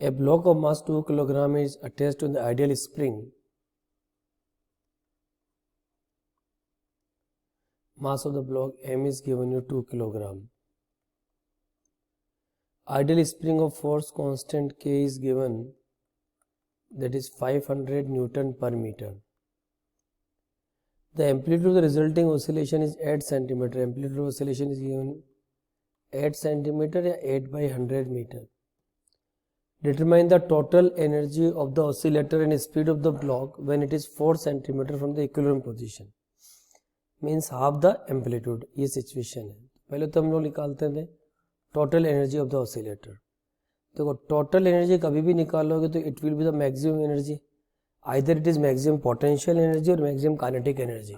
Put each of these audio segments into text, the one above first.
A block of mass 2 kg is attached to the ideal spring. Mass of the block M is given you 2 kg. Ideal spring of force constant K is given, that is 500 Newton per meter. The amplitude of the resulting oscillation is 8 cm. Amplitude of oscillation is given 8 cm या 8 by 100 meter. Determine the total energy of the oscillator and speed of the block when it is 4 cm from the equilibrium position. Means half the amplitude. ये situation है. पहले तो हम लोग निकालते थे total energy of the oscillator. देखो total energy कभी भी निकालोगे तो it will be the maximum energy. Either it is maximum potential energy or maximum kinetic energy.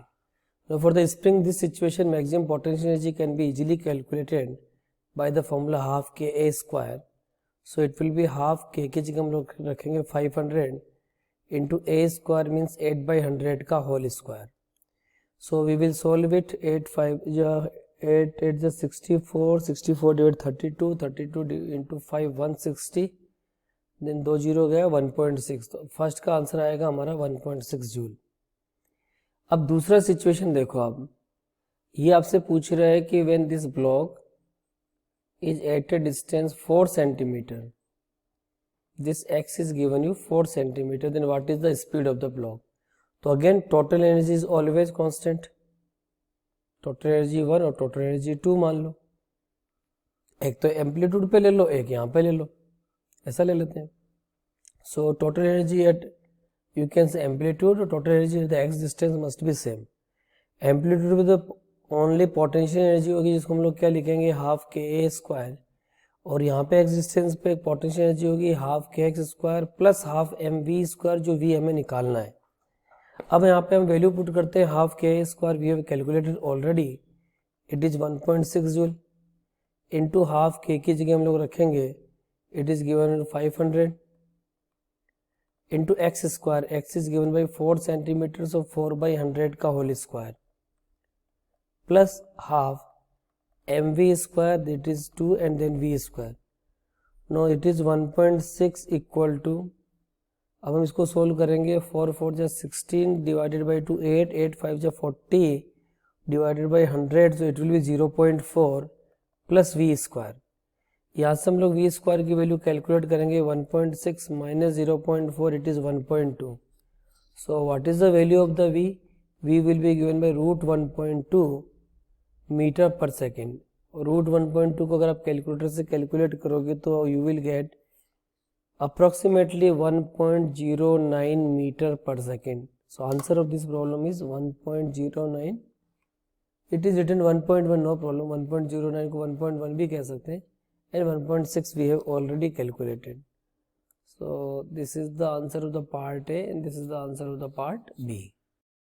Now for the spring, this situation maximum potential energy can be easily calculated by the formula half Ka square. So it will be half K की जगह हम लोग रखेंगे 500 into A square means 8 by 100 का whole square. So we will solve it. 8 is 64, 64 divided 32, 32 into 5 160. Then 2 zero गया 1.6. तो first का answer आएगा हमारा 1.6 जूल. अब दूसरा सिचुएशन देखो आप, ये आपसे पूछ रहा है कि when this block is at a distance 4 centimeter, this X is given you 4 centimeter, then what is the speed of the block. तो again total energy is always constant. Total energy 1 और टोटल एनर्जी 2 मान लो. एक तो amplitude पे ले लो, एक यहाँ पे ले लो, ऐसा ले लेते हैं. So total energy at you can say amplitude और total energy at the X distance must be same. Amplitude में तो ओनली पोटेंशियल एनर्जी होगी जिसको हम लोग क्या लिखेंगे हाफ के ए स्क्वायर, और यहाँ पे एक्स डिस्टेंस पे पोटेंशियल एनर्जी होगी हाफ के X square plus half M V square, जो वी हमें निकालना है. अब यहाँ पे हम वैल्यू पुट करते हैं half K A square we have calculated already, it is 1.6 joule into half K की जगह हम लोग रखेंगे it is given 500 into x square. X is given by 4 centimeters, so 4 by 100 का whole square plus half mv square, that is 2 and then v square. Now it is 1.6 equal to, अब हम इसको solve करेंगे. 4 4 जा 16 divided by 2 8, 8 5 जा 40 divided by 100, so it will be 0.4 plus v square. यहाँ से हम लोग वी स्क्वायर की वैल्यू कैलकुलेट करेंगे. 1.6 minus 0.4, it is 1.2. So what is the value of the V? V will be given by root 1.2 meter पर second. Root 1.2 को अगर आप कैलकुलेटर से कैलकुलेट करोगे तो you will get approximately 1.09 meter पर second. So answer of this problem is 1.09. It is written 1.1, no problem. 1.09 को 1.1 भी कह सकते हैं, and 1.6 we have already calculated. So this is the answer of the part A and this is the answer of the part B.